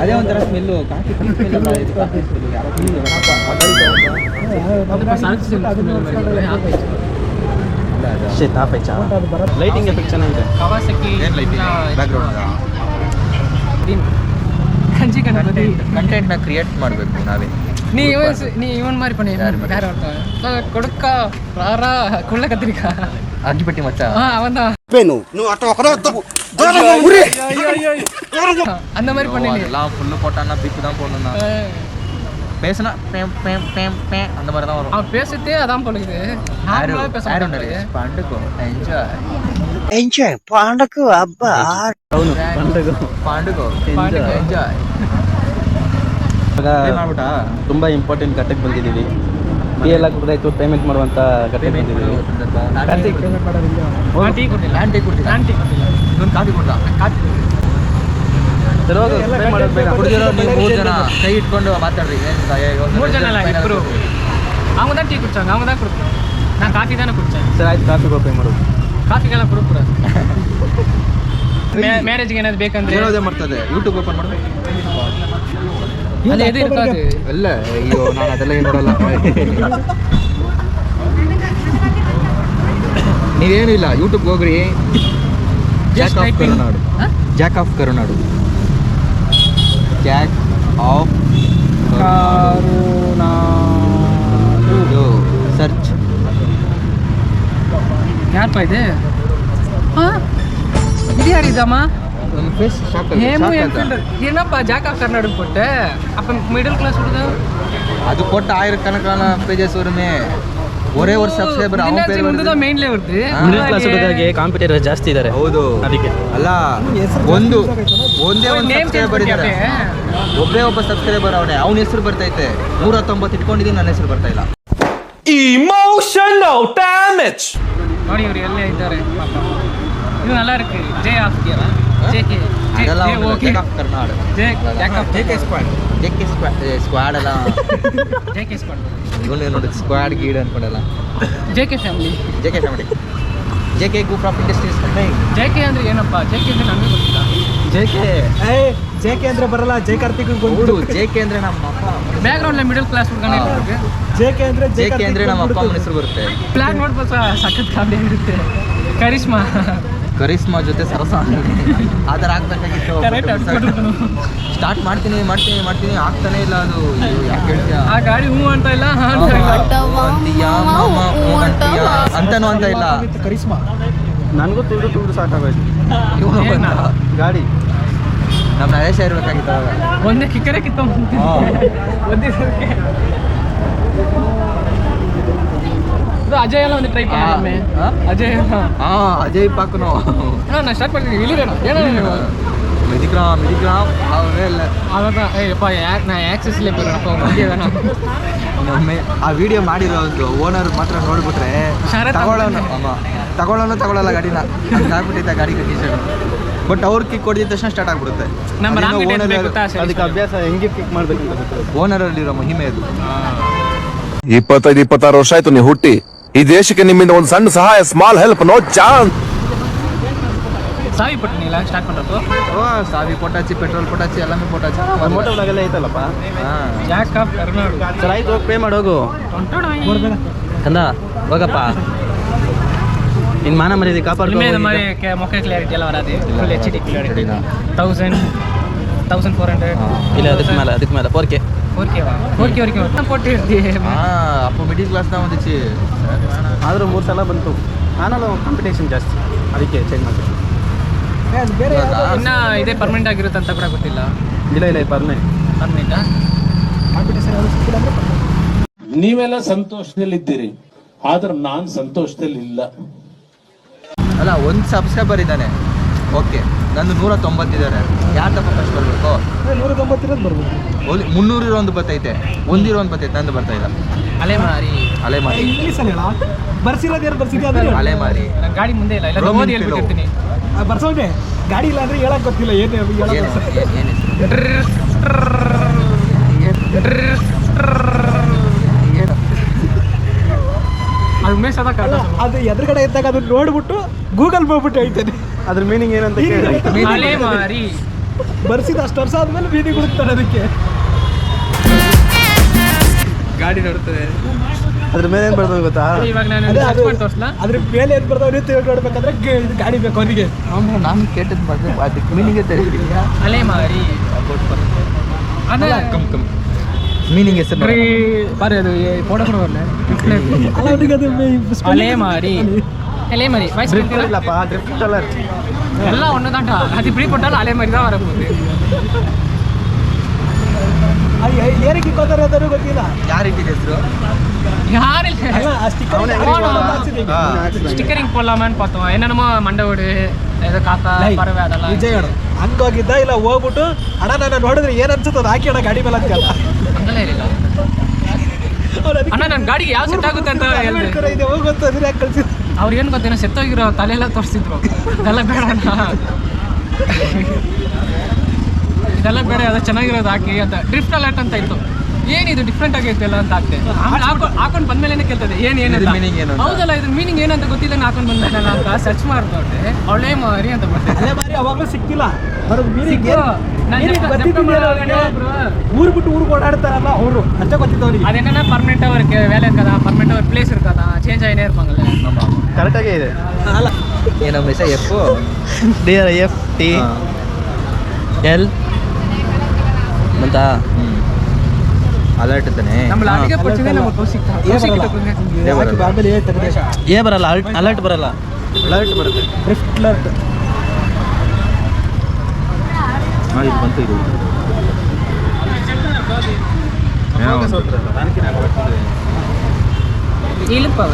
ಅದೇ ಒಂಥರ smell coffee smell ಅಲ್ಲ ಇದು ಕಾಫಿ ಸ್ಮೆಲ್ ಯಾರೋ ಲೈಟಿಂಗ್ ಎಫೆಕ್ಟ್ ಚೆನ್ನಾಗಿದೆ. ಕಂಟೆಂಟ್ನ ಕ್ರಿಯೇಟ್ ಮಾಡಬೇಕು ನಾವೇ. நீ இவன் மாதிரி பண்ணி வேற ஒருத்தன் கொடுக்க ராரா குள்ள கத்திரிக்கா ಅಗ್ಗಿಪಟ್ಟಿ ಮಚ್ಚ அவன் தான் அந்த மாதிரி பண்ணி எல்லாம் ஃபுல்லு போட்டான்னா பிக்கு தான் போடணும்னா பேசுனா அந்த மாதிரி தான் வரும். அவன் பேசிட்டே அதான் பண்ணுது. పండుగ ఎంజాయ్ పండుగ అబ్బా పండుగ ಎಂಜಾಯ್ ಮಾಡ್ಬಿಟ್ಟಾ. ತುಂಬ ಇಂಪಾರ್ಟೆಂಟ್ ಘಟ್ಟಕ್ಕೆ ಬಂದಿದ್ದೀವಿ. ಟೀ ಎಲ್ಲ ಕುಡ್ದಾಯ್ತು, ಪೇಮೆಂಟ್ ಮಾಡುವಂಥ ಘಟ್ಟಕ್ಕೆ ಬಂದಿದ್ದೀವಿ. ಟೀ ಕೊಟ್ಟಿಲ್ಲ ಇನ್ನೊಂದು ಕಾಫಿ ಕೊಡ್ತಾ ಕುಡಿದಿರೋ ನೀವು 3 ಜನ ಕೈ ಇಟ್ಕೊಂಡು ಮಾತಾಡ್ರಿ. 3 ಜನ ಅಲ್ಲ, ಇಬ್ಬರು. அவங்க தான் டீ குடிச்சாங்க, அவங்க தான் கொடுத்தாங்க. நான் காஃபி தானே குடிச்சேன். ಸರ್ ಆಯ್ತು, ಕಾಫಿ ಪೇ ಮಾಡೋದು. ಕಾಫಿಗೆಲ್ಲ ಕೊಡக்கூடாது. ಮ್ಯಾರೇಜ್ಗೆ ಏನಾದ್ರು ಬೇಕಂದ್ರೆ ಏನೋದೇ ಮಾಡ್ತದೆ. ಯೂಟ್ಯೂಬ್ ಓಪನ್ ಮಾಡೋದು ಅಲ್ಲಿ ಎದು ಇರ್ಕಾದು ಎಲ್ಲ. ಅಯ್ಯೋ ನಾನು ಅದೆಲ್ಲ ಏನು ನೋಡಲ್ಲ. ನೀವೇನು ಇಲ್ಲ, ಯೂಟ್ಯೂಬ್ಗೆ ಹೋಗ್ರಿ. Jack of Karunadu, Jack of Karunadu, Jack of Karunadu search. ಯಾರಪ್ಪ ಇದೆ? இது யார் இதம்மா? ನನ್ನ ಫೇಸ್ ಶಾಕ್ ಏನಪ್ಪ ಜಾಕ್ ಆಫ್ ಕರ್ನಾಟಕ ಕೊಟ್ಟೆ? ಅಪ್ಪ ಮಿಡಲ್ ಕ್ಲಾಸ್ ಹುಡುಗ அது போட்ட ஆயிரக்கணக்கான பேஜஸ் வருமே. ஒரே ஒரு சಬ್ಸ್ಕ್ರೈಬರ್ ಅವನ ಪೇಜ್ ಮುಂದೆ ಮೇನ್ಲೇ வருது. ಮಿಡಲ್ ಕ್ಲಾಸ್ ಹುಡುಗರಿಗೆ ಕಾಂಪಿಟೇಟರ್ ಜಾಸ್ತಿ ಇದ್ದಾರೆ. ಹೌದು, ಅದಕ್ಕೆ ಅಲ್ಲ ಒಂದೇ ಒಂದು ಸಬ್ಸ್ಕ್ರೈಬರ್ ಇದ್ದಾರೆ. ಒಬ್ಬ ಸಬ್ಸ್ಕ್ರೈಬರ್ ಅವನೇ, ಅವನ ಹೆಸರು ಬರ್ತೈತೆ. 190 ಇಟ್ಕೊಂಡಿದ್ದೀನಿ, ನನ್ನ ಹೆಸರು ಬರ್ತಾ ಇಲ್ಲ. Emotional damage. ನೋಡಿ ಇವರು ಎಲ್ಲೇ ಇದ್ದಾರೆ ಪಾಪ. ಇದು நல்லா இருக்கு. ಜೆ ಆಫ್ ಕಿಯರಾ ಜೆಕೆ ಅದೆಲ್ಲ ಜಾಕ್ ಆಫ್ ಕರ್ನಾಡು, ಜೆಕೆ ಸ್ಕ್ವಾಡ್ ಅಲ್ಲ. ಜೆಕೆ ಸ್ಕ್ವಾಡ್ ಇವನು ನೋಡಿ ಸ್ಕ್ವಾಡ್ ಗೀಡ್ ಅನ್ಕೊಂಡಲ್ಲ. JK family, JK group of industries. JK ಅಂದ್ರೆ ಏನಪ್ಪ? ಜೆಕೆ ಅಂದ್ರೆ ನಮಗೆ ಗೊತ್ತಿಲ್ಲ. ಜೆಕೆ ಅಂದ್ರೆ ಬರಲ್ಲ, ಜೆ ಕಾರ್ತಿಕ್ ಹೌದು. ಜೆಕೆ ಅಂದ್ರೆ ನಮ್ಮ ಅಪ್ಪ. ಬ್ಯಾಕ್ ಗ್ರೌಂಡ್ ಮಿಡಲ್ ಕ್ಲಾಸ್ ಹುಡುಗನೇ ಇರುತ್ತೆ. ಜೆಕೆ ಅಂದ್ರೆ ನಮ್ಮ ಅಪ್ಪ ಅಮ್ಮನ ಹೆಸರು ಬರುತ್ತೆ. ಪ್ಲಾನ್ ನೋಡ್ಬೋದು, ಸಖತ್ ಕಾಮಿಡಿ ಆಗಿರುತ್ತೆ. ಕರಿಷ್ಮಾ ಜೊತೆ ಸರಸ ಆ ಥರ ಆಗ್ಬೇಕಾಗಿತ್ತು. ಸ್ಟಾರ್ಟ್ ಮಾಡ್ತೀನಿ ಆಗ್ತಾನೆ ಇಲ್ಲ. ಅದು ಯಾಕೆ ಹೇಳ್ತೀಯ? ಆ ಗಾಡಿ ಹೂ ಅಂತ ಇಲ್ಲ, ಅಂತನೂ ಅಂತ ಇಲ್ಲ. ಕರಿಷ್ಮಾ ನನಗೂ ತುಳಿದು ಸಾಕಾಗೋಯ್ತು. ಗಾಡಿ ನಮ್ಮ ನರೇಶ ಇರ್ಬೇಕಾಗಿತ್ತು ಅವಾಗ. ಒಂದೇ ಕಿಕ್ಕರೆ ಕಿತ್ತ ಒಂದೇ ಸರ್ಕೆ. ಇದು ಅಜಯ್ ಎಲ್ಲ ಒಂದು ಟ್ರೈ ಮಾಡಿ. ಅಜಯ್ ಪಾಕನು ನಾನು ಸ್ಟಾರ್ಟ್ ಮಾಡ್ತೀನಿ. ಇಲ್ಲಿದೇನೋ ಏನೋ ಮಿದಿಕ್ರಾಮ್ ಅವರೆಲ್ಲ ಆವಾಗ ಏಪ್ಪ ಯಾಕೆ ನಾ ಆ್ಯಕ್ಸಸ್ಲೇ ಬರೋಣಪ್ಪ ಬಂದಿದ್ದಾನ. ಒಮ್ಮೆ ಆ ವಿಡಿಯೋ ಮಾಡಿರೋ ಒಂದು ಓನರ್ ಮಾತ್ರ ನೋಡ್ಬಿಟ್ರೆ ತಗೊಳ್ಳಲ್ಲ ಗಾಡಿನ. ಆಗ್ಬಿಟ್ಟಿದ್ದ ಗಾಡಿ ಕಂಡೀಷನ್. ಬಟ್ ಅವ್ರು ಕಿಕ್ ಕೊಡಿದ ತಕ್ಷಣ ಸ್ಟಾರ್ಟ್ ಆಗ್ಬಿಡುತ್ತೆ. ಅದಕ್ಕೆ ಅಭ್ಯಾಸ ಹೆಂಗೆ ಕಿಕ್ ಮಾಡ್ಬೇಕು ಅಂತ ಓನರಲ್ಲಿರೋ ಮಹಿಮೆ ಅದು. 25-26 ವರ್ಷ ಆಯ್ತು ನೀವು ಹುಟ್ಟಿ. ಈ ದೇಶಕ್ಕೆ ನಿಮ್ಮಿಂದ ಒಂದು ಸಣ್ಣ ಸಹಾಯ, ಸ್ಮಾಲ್ ಹೆಲ್ಪ್, ನೋ ಚಾನ್ಸ್. ಸಾವಿ ಪಟ್ಟಿನಿಲ್ಲ ಸ್ಟಾರ್ಟ್ ಮಾಡೋದು. ಸಾವಿ ಪೊಟಾಚಿ, ಪೆಟ್ರೋಲ್ ಪೊಟಾಚಿ, ಎಲ್ಲಾನು ಪೊಟಾಚಿ. ಮೋಟೋ ಬ್ಲಾಗೆಲ್ಲ ಐತಲ್ಲಪ್ಪ. Jack of Karnataka. ಸರ್ ಆಯ್ತು, ಹೋಗಿ ಪೇ ಮಾಡೋಗು ಕಂದ, ಹೋಗಪ್ಪ. ನಿನ್ನ ಮಾನ ಮರ್ಯಾದೆ ಕಾಪಾಡ್ಕೊ. ಮೊಕ್ಕ ಕ್ಲಾರಿಟಿ ಎಲ್ಲ ವರಾದೆ ಫುಲ್ HD ಕ್ಲಾರಿಟಿ. 1400 ಇಲ್ಲ, ಅದಕ್ಕೆ ಮೇಲೆ 4K ವರೆಗೆ ಕೊಟ್ಟಿರ್ತೀವಿ. ಅಪ್ಪ ಮಿಡಿಲ್ ಕ್ಲಾಸ್ನ ಒಂದಿಚ್ಚಿ ಆದರೂ 3 ಸಲ ಬಂತು. ನಾನಲ್ಲ ಕಾಂಪಿಟೇಷನ್ ಜಾಸ್ತಿ, ಅದಕ್ಕೆ ಚೇಂಜ್ ಮಾಡ್ತೀನಿ. ಇನ್ನು ಇದೇ ಪರ್ಮನೆಂಟ್ ಆಗಿರುತ್ತೆ ಅಂತ ಕೂಡ ಗೊತ್ತಿಲ್ಲ. ಇಲ್ಲ ಪರ್ಮನೆಂಟ್. ನೀವೆಲ್ಲ ಸಂತೋಷದಲ್ಲಿದ್ದೀರಿ, ಆದ್ರೆ ನಾನು ಸಂತೋಷದಲ್ಲಿ ಇಲ್ಲ. ಅಲ್ಲ, ಒಂದು ಸಬ್ಸ್ಕ್ರೈಬರ್ ಇದ್ದಾನೆ, ಓಕೆ. ನಂದು 190 ಇದ್ದಾರೆ. ಯಾರು ತಪ್ಪ ಫಸ್ಟ್ ಬರಬೇಕು? 190 ಇರೋದು ಬರ್ಬೋದು. 300 ಇರೋ ಒಂದು ಬರ್ತೈತೆ, 1 ಇರೋ ಒಂದು ಬರ್ತೈತೆ. ನಂದು ಬರ್ತಾ ಇಲ್ಲ. ಅಲೆಮಾರಿ ಅಲೆಮಾರಿ ಗಾಡಿ ಮುಂದೆ ಇಲ್ಲ, ಓದಿ ಹೇಳ್ಬಿಟ್ಟಿರ್ತೀನಿ. ಬರ್ಸೋದೆ ಗಾಡಿ ಇಲ್ಲ ಅಂದ್ರೆ ಹೇಳಕ್ ಗೊತ್ತಿಲ್ಲ. ಏನು ಅದು ಉಮೇಶ್ ಅದು ಎದುರುಗಡೆ ಇದ್ದಾಗ ಅದನ್ನ ನೋಡ್ಬಿಟ್ಟು ಗೂಗಲ್ ಹೋಗ್ಬಿಟ್ಟು ಹೇಳ್ತೇನೆ ಅದ್ರ ಮೀನಿಂಗ್ ಏನಂತ ಕೇಳಿ. ಬರ್ಸಿದ ಅಷ್ಟು ವರ್ಷ ಆದ್ಮೇಲೆ ಬೀದಿ ಗುಡುಕ್ತಾನೆ ಅದಕ್ಕೆ. ಗಾಡಿ ನೋಡ್ತದೆ. ಅದ್ರ ಮೇಲೆ ಏನು ಬರ್ತದೆ ಗೊತ್ತಾ? ಇವಾಗ ನಾನು ಅದೇ ಅದು ಮಾಡಿ ತೋರಿಸ್ಲಾ? ಅದ್ರ ಮೇಲೆ ಏನು ಬರ್ತಾವ ನೀವು ತಿಳ್ಕೊಡ್ಬೇಕಂದ್ರೆ ಇದು ಗಾಡಿ ಬೇಕು ಅವನಿಗೆ. ನಾನು ಕೇಟದ್ ಬಗ್ಗೆ ಅದಕ್ಕೆ ಮೀನಿಂಗೇ ತಿಳಿದಿಲ್ಲ. ಅಲೆ ಮಾರಿ ಅದೇ ಮೀನಿಂಗ್ ಹೆಸರು ಬಾರಿ ಅದು ಫೋಟೋ ಕೊಡುವಲ್ಲ. ಅಲ್ಲ ಅವನಿಗೆ ಅದು ಅಲೆ ಮಾರಿ ಅಲೆ ಮಾರಿ ವಾಯ್ಸ್ ಇಲ್ಲಪ್ಪ ಡ್ರಿಫ್ಟ್ ಕಲರ್ ಎಲ್ಲ ಒಂದೊಂದಾಟ ಅದು ಪ್ರೀ ಕೊಟ್ಟಾಲ ಅಲೆ ಮಾರಿ தான் வரப்போகுது. ಅದು ಏನಕ್ಕೆ ಇಕ್ಕೋತಾರೆ ಅದನ್ನು ಗೊತ್ತಿಲ್ಲ. ಯಾರು ಇಟ್ಟಿದೆ ಹೆಸರು? யாரும் ಅಲ್ಲ ಆ ஸ்டிக்கரிங் போடலாமான்னு பார்த்தோம். என்னென்னமோ மண்டை ஓடு ஏதோ காக்கா பறவை அதெல்லாம் ವಿಜಯ್ ಅಣ್ಣ ಹಂಗೋಗಿದ್ದ ಇಲ್ಲ ಹೋಗ್ಬಿಟ್ಟು ಅಣ್ಣ ನಾನು ನೋಡಿದ್ರೆ ಏನ್ ಅನ್ಸುತ್ತೆ ಅದು ಹಾಕಿ ಅಣ್ಣ ಗಾಡಿ ಮೇಲೆ ಅಂತಲ್ಲ. ಹಂಗೆಲ್ಲ ಇರಲಿಲ್ಲ ಅಣ್ಣ. ನನ್ನ ಗಾಡಿಗೆ ಯಾವ ಸೆಟ್ ಆಗುತ್ತೆ ಅಂತ ಹೇಳಿದೆ. ಇದೆ ಹೋಗಿ ಗೊತ್ತಂದ್ರೆ ಯಾಕೆ ಕಳ್ಸಿದ್ರು. ಅವ್ರು ಏನು ಗೊತ್ತೇನೋ ಸೆತ್ತೋಗಿರೋ ತಲೆಯೆಲ್ಲ ತೋರಿಸಿದ್ರು. ಇದೆಲ್ಲ ಬೇಡ ಅಣ್ಣ, ಇದೆಲ್ಲ ಬೇಡ, ಅದು ಚೆನ್ನಾಗಿರೋದು ಹಾಕಿ ಅಂತ. ಡ್ರಿಫ್ಟ್ ಅಲರ್ಟ್ ಅಂತ ಇತ್ತು. ಏನಿದು ಡಿಫ್ರೆಂಟ್ ಆಗೈತೆ ಎಲ್ಲ ಅಂತ ಹಾಕ್ತೆ. ಆಮೇಲೆ ಹಾಕೊಂಡು ಬಂದ್ಮೇಲೆ ಕೇಳ್ತದೆ ಏನು ಮೀನಿಂಗ್ ಏನು? ಹೌದಲ್ಲ ಇದು ಮೀನಿಂಗ್ ಏನಂತ ಗೊತ್ತಿಲ್ಲ. ಹಾಕೊಂಡು ಬಂದ್ಮೇಲೆ ಅಂತ ಸರ್ಚ್ ಮಾಡ್ತವ್ರೆ. ಅವಳೇ ಮಾರಿ ಅಂತ ಬರ್ತದೆ. ಅಲ್ಲೇ ಮಾರಿ ಅವಾಗಲೂ ಸಿಕ್ಕಿಲ್ಲ. ಅವ್ರಿಗೆ ಮೀನಿಂಗ್ ಸಿಕ್ಕು. ಊರು ಬಿಟ್ಟು ಊರಿಗೆ ಓಡಾಡ್ತಾರಲ್ಲ ಅವರು ಅಷ್ಟೇ ಗೊತ್ತಿತ್ತು ಅವ್ರಿಗೆ. அது என்னன்னா பர்மனெண்டா ஒரு வேலை இருக்காதா, பர்மனெண்டா ஒரு பிளேஸ் இருக்காதா, சேஞ்ச் ஆகினே இருப்பாங்கல்ல. ಕರೆಕ್ಟಾಗೇ ಇದೆ. ಅಲ್ಲ ಏನಮ್ಮ ಹೆಸರು? ಎಫ್ DRIFTL ಅಂತ ಅಲರ್ಟ್ ತಾನೆ. நம்மள அடிக்க போச்சுங்க நம்ம தோசிக்கா ಆಮೇಲೆ ತೆಗೆದ ಏ ಬರಲ್ಲ, ಅಲರ್ಟ್ ಬರಲ್ಲ. ಅಲರ್ಟ್ ಬರುತ್ತೆ. ಡ್ರಿಫ್ಟ್ ಅಲರ್ಟ್ ನೋಡಿ ಇದು ಬಂತು. ಇದು இழுப்பவ